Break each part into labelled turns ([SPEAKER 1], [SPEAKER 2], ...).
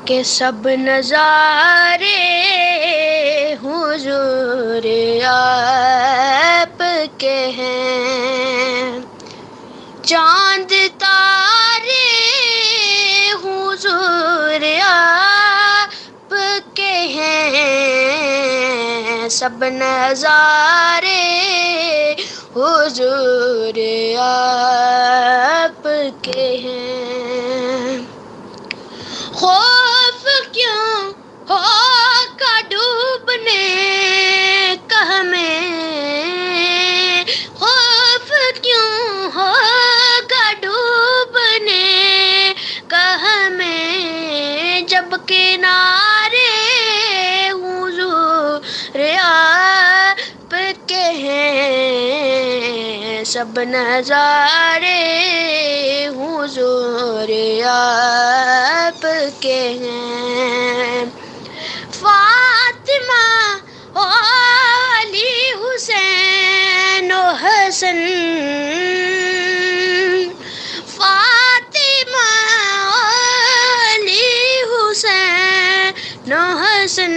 [SPEAKER 1] کہ سب نظارے حضور آپ کے ہیں، چاند تارے حضور آپ کے ہیں، سب نظارے حضور آپ کے ہیں۔ خوف کیوں ہوگا ڈوبنے کا ہمیں، خوف کیوں ہوگا ڈوبنے کا ہمیں، جب کنارے حضور آپ کے ہیں، سب نظارے حضور آپ کے ہیں۔ فاطمہ و علی حسین و حسن، فاطمہ و علی حسین و حسن،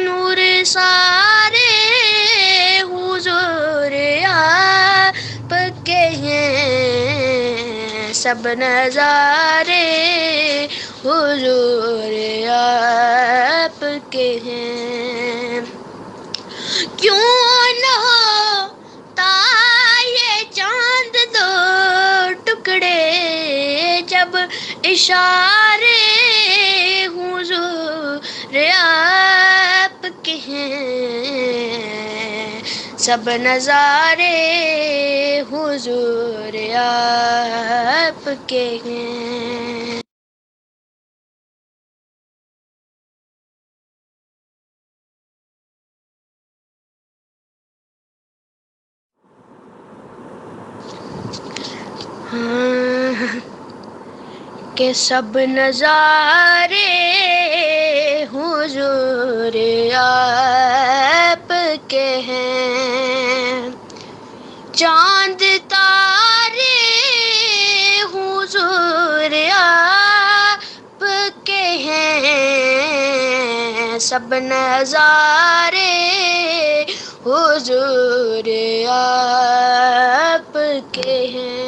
[SPEAKER 1] نور سارے حضور آپ کے ہیں، سب نظارے حضور آپ کے ہیں۔ کیوں نہ ہوتا یہ چاند دو ٹکڑے، جب اشارے حضور آپ کے ہیں، سب نظارے حضور آپ کے ہیں۔ کہ سب نظارے حضور آپ کے ہیں، چاند تارے حضور آپ کے ہیں، سب نظارے حضور آپ کے ہیں۔